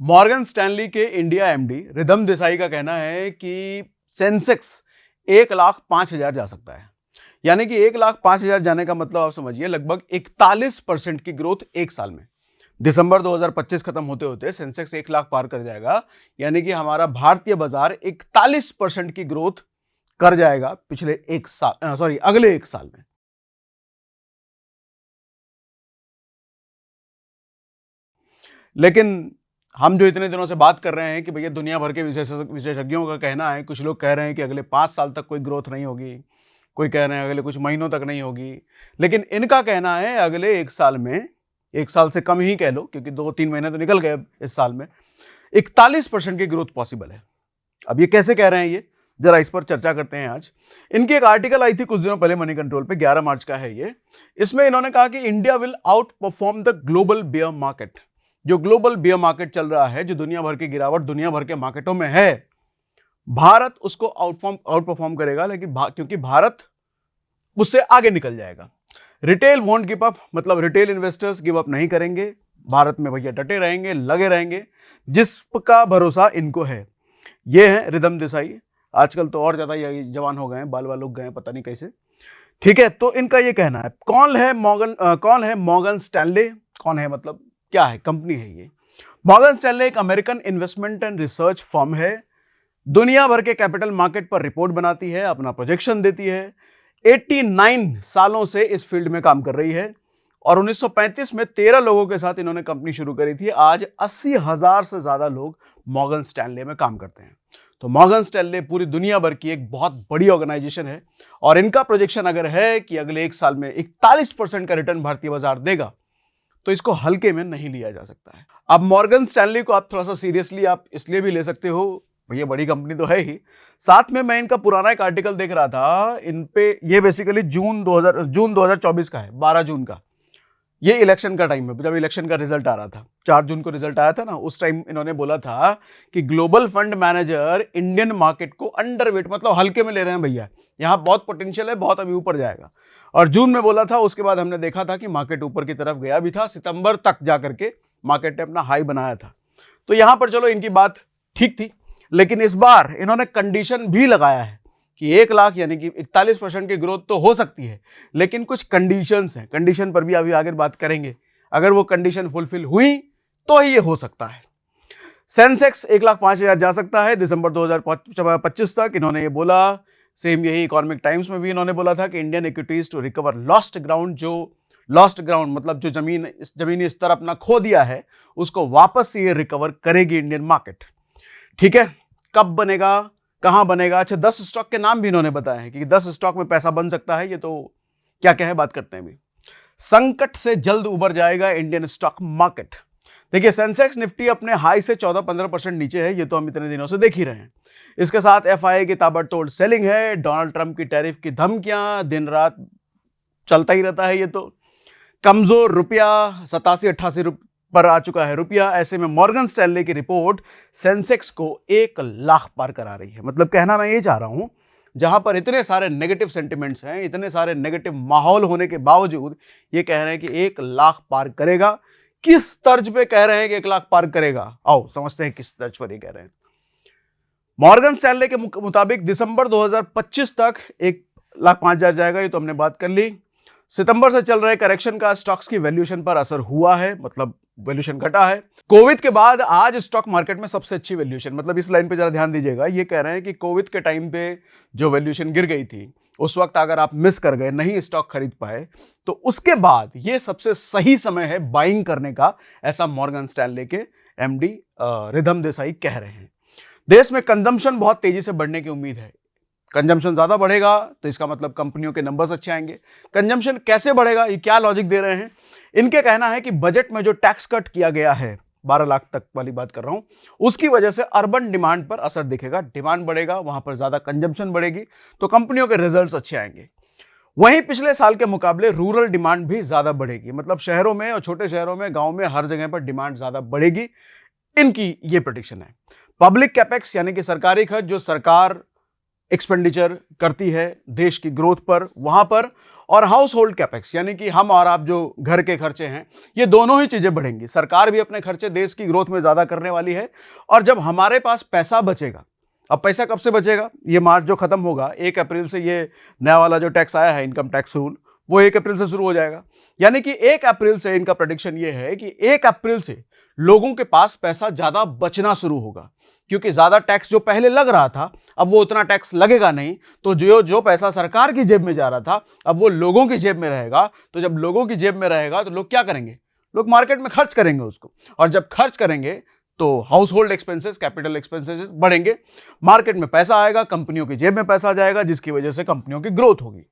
Morgan Stanley के India MD rhythm Desai का कहना है कि सेंसेक्स 1,05,000 जा सकता है। यानी कि 1,05,000 जाने का मतलब आप समझिए लगभग 41% की ग्रोथ एक साल में। दिसंबर 2025 खत्म होते होते सेंसेक्स 1 लाख पार कर जाएगा। यानी कि हमारा भारतीय बाजार 41% की ग्रोथ कर जाएगा पिछले एक साल अगले एक साल में। लेकिन हम जो इतने दिनों से बात कर रहे हैं कि भैया दुनिया भर के विशेषज्ञों का कहना है, कुछ लोग कह रहे हैं कि अगले 5 साल तक कोई ग्रोथ नहीं होगी, कोई कह रहे हैं अगले कुछ महीनों तक नहीं होगी, लेकिन इनका कहना है अगले एक साल में, एक साल से कम ही कह लो क्योंकि 2-3 महीने तो निकल गए इस साल में, 41% की ग्रोथ पॉसिबल है। अब ये कैसे कह रहे हैं, ये जरा इस पर चर्चा करते हैं आज। इनकी एक आर्टिकल आई थी कुछ दिनों पहले मनी कंट्रोल पे, 11 मार्च का है ये। इसमें इन्होंने कहा कि India will outperform the global bear market. जो ग्लोबल बेयर मार्केट चल रहा है, जो दुनिया भर की गिरावट दुनिया भर के मार्केटों में है, भारत उसको आउट परफॉर्म करेगा, लेकिन क्योंकि भारत उससे आगे निकल जाएगा। रिटेल वोंट गिव अप, मतलब रिटेल इन्वेस्टर्स गिव अप नहीं करेंगे, भारत में भैया डटे रहेंगे, लगे रहेंगे, जिसका भरोसा इनको है। ये है रिधम देसाई। आजकल तो और ज्यादा जवान हो गए हैं, बाल उग गए हैं, पता नहीं कैसे। ठीक है, तो इनका ये कहना है। कौन है मॉर्गन स्टैनले? कौन है मतलब क्या है, कंपनी है ये। मॉर्गन स्टैनले एक American investment and research firm है। दुनिया भर के कैपिटल मार्केट पर रिपोर्ट बनाती है, अपना प्रोजेक्शन देती है। 89 सालों से इस फील्ड में काम कर रही है और 1935 में 13 लोगों के साथ इन्होंने कंपनी शुरू करी थी। आज 80,000 से ज्यादा लोग मॉर्गन स्टैनले में काम करते हैं। तो मॉर्गन स्टैनले पूरी दुनिया भर की एक बहुत बड़ी ऑर्गेनाइजेशन है और इनका प्रोजेक्शन अगर है कि अगले एक साल में 41% का रिटर्न भारतीय बाजार देगा, तो इसको हल्के में नहीं लिया जा सकता है। अब मॉर्गन स्टैनली को आप थोड़ा सा सीरियसली आप इसलिए भी ले सकते हो, भैया बड़ी कंपनी तो है ही। साथ में मैं इनका पुराना एक आर्टिकल देख रहा था इन पे, ये बेसिकली जून 2024 का है, 12 जून का। ये इलेक्शन का टाइम है, जब इलेक्शन का रिजल्ट आ रहा था, 4 जून को रिजल्ट आया था ना, उस टाइम इन्होंने बोला था कि global fund manager Indian market को अंडरवेट, मतलब हल्के में ले रहे हैं भैया, यहाँ बहुत पोटेंशियल है, बहुत अभी ऊपर जाएगा। और जून में बोला था, उसके बाद हमने देखा था कि मार्केट ऊपर की तरफ गया भी था, सितंबर तक जाकर के मार्केट ने अपना हाई बनाया था। तो यहां पर चलो इनकी बात ठीक थी, लेकिन इस बार इन्होंने कंडीशन भी लगाया है कि 1 लाख यानी कि 41% की ग्रोथ तो हो सकती है, लेकिन कुछ कंडीशंस हैं। कंडीशन पर भी अभी आगे बात करेंगे। अगर वो कंडीशन फुलफिल हुई तो ही ये हो सकता है। सेंसेक्स 1,05,000 जा सकता है दिसंबर 2025 तक, इन्होंने ये बोला। सेम यही इकोनॉमिक टाइम्स में भी इन्होंने बोला था कि Indian equities to recover lost ground. जो लॉस्ट ग्राउंड मतलब जो जमीनी स्तर अपना खो दिया है, उसको वापस से ये रिकवर करेगी इंडियन मार्केट। ठीक है, कब बनेगा, कहां बनेगा? अच्छा, 10 स्टॉक के नाम भी इन्होंने बताए हैं कि 10 स्टॉक में पैसा बन सकता है। ये तो क्या क्या है, बात करते हैं भी। संकट से जल्द उबर जाएगा इंडियन स्टॉक मार्केट। देखिए, सेंसेक्स निफ्टी अपने हाई से 14-15% नीचे है, ये तो हम इतने दिनों से देख ही रहे हैं। इसके साथ एफआईआई की ताबड़तोड़ सेलिंग है, डोनाल्ड ट्रंप की टैरिफ की धमकियां, दिन रात चलता ही रहता है। ये तो कमजोर रुपया 87-88 पर आ चुका है रुपया। ऐसे में मॉर्गन स्टैनले की रिपोर्ट सेंसेक्स को 1 लाख पार करा रही है। मतलब कहना मैं ये चाह रहा हूं, जहां पर इतने सारे नेगेटिव सेंटिमेंट्स हैं, इतने सारे नेगेटिव माहौल होने के बावजूद ये कह रहे हैं कि 1 लाख पार करेगा। किस तर्ज पे कह रहे हैं कि 1 लाख पार करेगा? आओ समझते हैं किस तर्ज पर ये कह रहे हैं। मॉर्गन स्टैनले के मुताबिक दिसंबर 2025 तक 1,05,000 जाएगा, ये तो हमने बात कर ली। सितंबर से चल रहे करेक्शन का स्टॉक्स की वैल्यूएशन पर असर हुआ है, मतलब वैल्यूएशन घटा है। कोविड के बाद आज स्टॉक मार्केट में सबसे अच्छी वैल्यूएशन, मतलब इस लाइन पे जरा ध्यान दीजिएगा। ये कह रहे हैं कि कोविड के टाइम पे जो वैल्यूएशन गिर गई थी, उस वक्त अगर आप मिस कर गए, नहीं स्टॉक खरीद पाए, तो उसके बाद ये सबसे सही समय है बाइंग करने का, ऐसा मॉर्गन स्टैनले के एमडी रिधम देसाई कह रहे हैं। देश में कंजम्पशन बहुत तेजी से बढ़ने की उम्मीद है। कंजम्पशन ज्यादा बढ़ेगा तो इसका मतलब कंपनियों के नंबर्स अच्छे आएंगे। कंजम्पशन कैसे बढ़ेगा, ये क्या लॉजिक दे रहे हैं? इनके कहना है कि बजट में जो टैक्स कट किया गया है, 12 लाख तक वाली बात कर रहा हूं, उसकी वजह से अर्बन डिमांड पर असर दिखेगा। डिमांड बढ़ेगा, वहां पर ज्यादा कंजम्पशन बढ़ेगी, तो कंपनियों के रिजल्ट्स अच्छे आएंगे। वहीं पिछले साल के मुकाबले रूरल डिमांड भी ज्यादा बढ़ेगी, मतलब शहरों में और छोटे शहरों में, गांव में, हर जगह पर डिमांड ज्यादा बढ़ेगी। इनकी ये प्रेडिक्शन है। पब्लिक कैपेक्स यानी कि सरकारी खर्च, जो सरकार एक्सपेंडिचर करती है देश की ग्रोथ पर, वहां पर, और हाउस होल्ड कैपेक्स यानी कि हम और आप जो घर के खर्चे हैं, ये दोनों ही चीजें बढ़ेंगी। सरकार भी अपने खर्चे देश की ग्रोथ में ज्यादा करने वाली है, और जब हमारे पास पैसा बचेगा, अब पैसा कब से बचेगा, ये मार्च जो खत्म होगा 1 अप्रैल से ये नया वाला जो टैक्स आया है इनकम टैक्स रूल, वो 1 अप्रैल से शुरू हो जाएगा। यानी कि 1 अप्रैल से इनका प्रेडिक्शन ये है कि 1 अप्रैल से लोगों के पास पैसा ज्यादा बचना शुरू होगा, क्योंकि ज्यादा टैक्स जो पहले लग रहा था अब वो उतना टैक्स लगेगा नहीं, तो जो पैसा सरकार की जेब में जा रहा था अब वो लोगों की जेब में रहेगा। तो जब लोगों की जेब में रहेगा तो लोग क्या करेंगे, लोग मार्केट में खर्च करेंगे उसको, और जब खर्च करेंगे तो house hold expenses, capital expenses बढ़ेंगे, मार्केट में पैसा आएगा, कंपनियों की जेब में पैसा जाएगा, जिसकी वजह से कंपनियों की ग्रोथ होगी।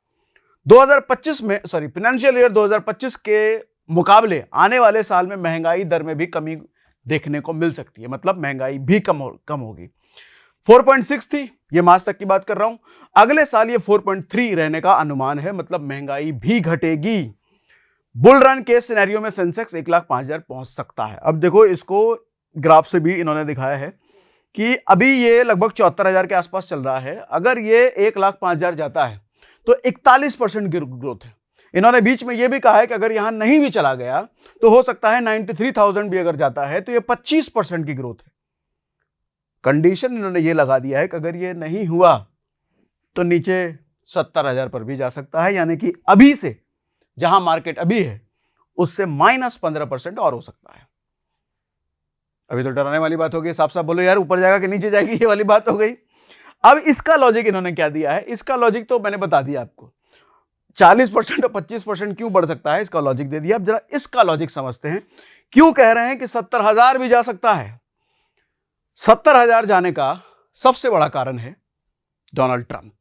2025 में फाइनेंशियल ईयर 2025 के मुकाबले आने वाले साल में महंगाई दर में भी कमी देखने को मिल सकती है, मतलब महंगाई भी कम होगी। 4.6 थी, ये मार्च तक की बात कर रहा हूं, अगले साल ये 4.3 रहने का अनुमान है, मतलब महंगाई भी घटेगी। बुल रन के सिनेरियो में सेंसेक्स 1,05,000 पहुंच सकता है। अब देखो, इसको ग्राफ से भी इन्होंने दिखाया है कि अभी ये लगभग 74,000 के आसपास चल रहा है। अगर ये 1,05,000 जाता है तो 41% की ग्रोथ है। इन्होंने बीच में यह भी कहा है कि अगर यहां नहीं भी चला गया तो हो सकता है 93,000 भी अगर जाता है तो ये 25% की ग्रोथ है। कंडीशन इन्होंने ये लगा दिया है कि अगर ये नहीं हुआ तो नीचे 70,000 पर भी जा सकता है, यानी कि अभी से जहां मार्केट अभी है उससे -15% और हो सकता है। अभी तो डराने वाली बात हो गई, साफ साफ बोलो यार ऊपर जाएगा कि नीचे जाएगी, ये वाली बात हो गई। अब इसका लॉजिक इन्होंने क्या दिया है, इसका लॉजिक तो मैंने बता दिया आपको, 40% और 25% क्यों बढ़ सकता है, इसका लॉजिक दे दिया। अब जरा इसका लॉजिक समझते हैं, क्यों कह रहे हैं कि 70,000 भी जा सकता है। 70,000 जाने का सबसे बड़ा कारण है डोनाल्ड ट्रंप।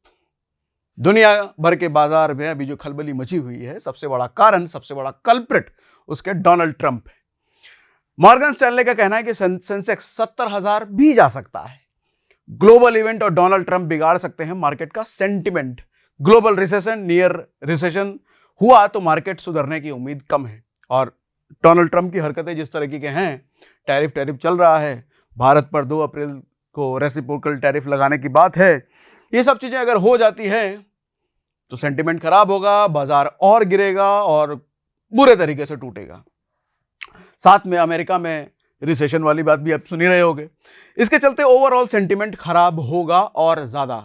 दुनिया भर के बाजार में अभी जो खलबली मची हुई है, सबसे बड़ा कारण, सबसे बड़ा कल्प्रिट उसके डोनाल्ड ट्रंप है। मॉर्गन स्टैनले का कहना है कि सेंसेक्स 70,000 भी जा सकता है। ग्लोबल इवेंट और डोनाल्ड ट्रंप बिगाड़ सकते हैं मार्केट का sentiment. Global recession, near recession हुआ तो मार्केट सुधरने की उम्मीद कम है। और डोनाल्ड ट्रंप की हरकतें जिस तरह की हैं, टैरिफ चल रहा है, भारत पर 2 अप्रैल को रेसिप्रोकल टैरिफ लगाने की बात है, ये सब चीजें अगर हो जाती है तो सेंटिमेंट खराब होगा, बाजार और गिरेगा और बुरे तरीके से टूटेगा। साथ में अमेरिका में रिसेशन वाली बात भी आप सुन ही रहे होंगे। इसके चलते ओवरऑल सेंटिमेंट खराब होगा और ज्यादा,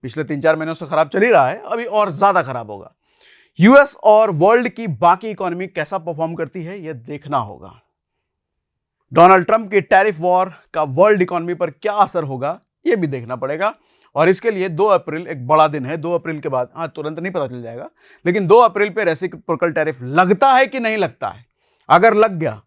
पिछले 3-4 महीनों से खराब चल ही रहा है, अभी और ज्यादा खराब होगा। यूएस और वर्ल्ड की बाकी इकोनॉमी कैसा परफॉर्म करती है यह देखना होगा। डोनाल्ड ट्रंप की टैरिफ वॉर का वर्ल्ड इकोनॉमी पर क्या असर होगा यह भी देखना पड़ेगा। और इसके लिए 2 अप्रैल एक बड़ा दिन है। 2 अप्रैल के बाद, तुरंत नहीं पता चल जाएगा, लेकिन 2 अप्रैल पे रेसिप्रोकल टैरिफ लगता है कि नहीं लगता है। अगर लग गया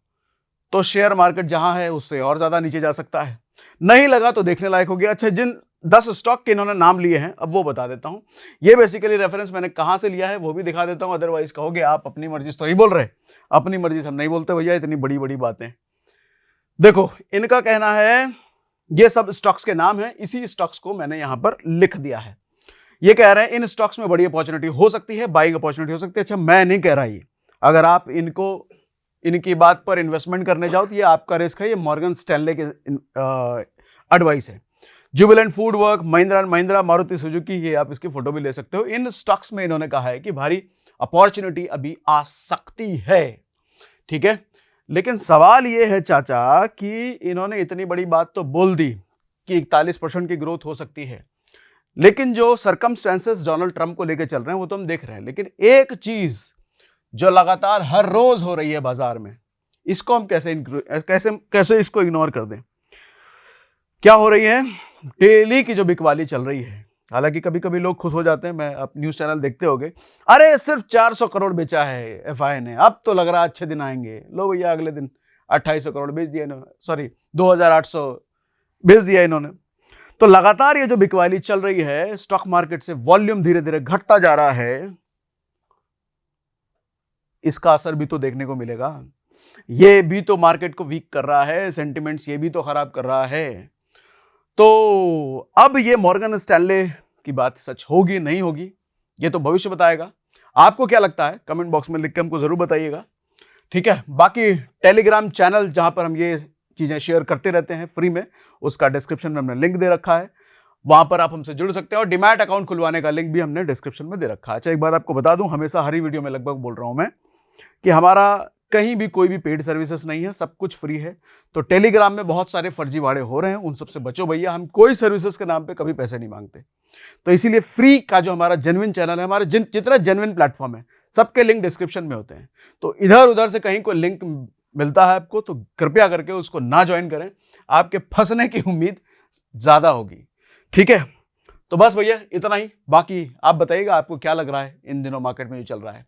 तो शेयर मार्केट जहां है उससे और ज्यादा नीचे जा सकता है, नहीं लगा तो देखने लायक हो गया। अच्छा, जिन 10 स्टॉक के इन्होंने नाम लिए हैं अब वो बता देता हूं। ये बेसिकली रेफरेंस मैंने कहां से लिया है वो भी दिखा देता हूं, अदरवाइज कहोगे आप अपनी मर्जी से तो नहीं बोल रहे। अपनी मर्जी से हम नहीं बोलते भैया, इतनी बड़ी बड़ी बातें। देखो, इनका कहना है, ये सब स्टॉक्स के नाम है, इसी स्टॉक्स को मैंने यहां पर लिख दिया है। ये कह रहे हैं इन स्टॉक्स में बड़ी अपॉर्चुनिटी हो सकती है, बाइंग अपॉर्चुनिटी हो सकती है। अच्छा, मैं नहीं कह रहा ये, अगर आप इनकी बात पर इन्वेस्टमेंट करने जाओ तो ये आपका रिस्क है। ये मॉर्गन स्टैनले के एडवाइस है। Jubilant food work, Mahindra and Mahindra, Maruti Suzuki, ये आप इसकी फोटो भी ले सकते हो। इन स्टॉक्स में इन्होंने कहा है कि भारी अपॉर्चुनिटी अभी आ सकती है, ठीक है। लेकिन सवाल ये है चाचा कि इन्होंने इतनी बड़ी बात तो बोल दी कि 41% की ग्रोथ हो सकती है, लेकिन जो सर्कमस्टेंसेस डोनाल्ड ट्रंप को लेकर चल रहे हैं वो तो हम देख रहे हैं। लेकिन एक चीज जो लगातार हर रोज हो रही है बाजार में, इसको हम कैसे इसको इग्नोर कर दें। क्या हो रही है, डेली की जो बिकवाली चल रही है। हालांकि कभी कभी लोग खुश हो जाते हैं, मैं आप न्यूज चैनल देखते होंगे, अरे सिर्फ 400 करोड़ बेचा है एफआई ने, अब तो लग रहा है अच्छे दिन आएंगे। लो भैया, अगले दिन 2800 करोड़ बेच दिया इन्होंने, सॉरी 2800 बेच दिया इन्होंने। तो लगातार ये जो बिकवाली चल रही है, स्टॉक मार्केट से वॉल्यूम धीरे धीरे घटता जा रहा है, इसका असर भी तो देखने को मिलेगा। ये भी तो मार्केट को वीक कर रहा है, सेंटिमेंट्स ये भी तो खराब कर रहा है। तो अब ये मॉर्गन स्टैनले की बात सच होगी नहीं होगी ये तो भविष्य बताएगा। आपको क्या लगता है कमेंट बॉक्स में लिख के हमको जरूर बताइएगा, ठीक है। बाकी टेलीग्राम चैनल जहां पर हम ये चीजें शेयर करते रहते हैं फ्री में, उसका डिस्क्रिप्शन में हमने लिंक दे रखा है। वहां पर आप हमसे जुड़ सकते हैं और डीमैट अकाउंट खुलवाने का लिंक भी हमने डिस्क्रिप्शन में दे रखा है। अच्छा, एक बात आपको बता दूं, हमेशा हर ही वीडियो में लगभग बोल रहा हूं मैं कि हमारा कहीं भी कोई भी पेड सर्विसेज नहीं है, सब कुछ फ्री है। तो टेलीग्राम में बहुत सारे फर्जीवाड़े हो रहे हैं, उन सबसे बचो भैया। हम कोई सर्विसेज के नाम पे कभी पैसे नहीं मांगते। तो इसीलिए फ्री का जो हमारा जेन्युइन चैनल है, हमारे जितना जेन्युइन प्लेटफॉर्म है, सबके लिंक डिस्क्रिप्शन में होते हैं। तो इधर उधर से कहीं कोई लिंक मिलता है आपको तो कृपया करके उसको ना ज्वाइन करें, आपके फंसने की उम्मीद ज्यादा होगी। ठीक है, तो बस भैया इतना ही। बाकी आप बताइएगा आपको क्या लग रहा है इन दिनों मार्केट में जो चल रहा है।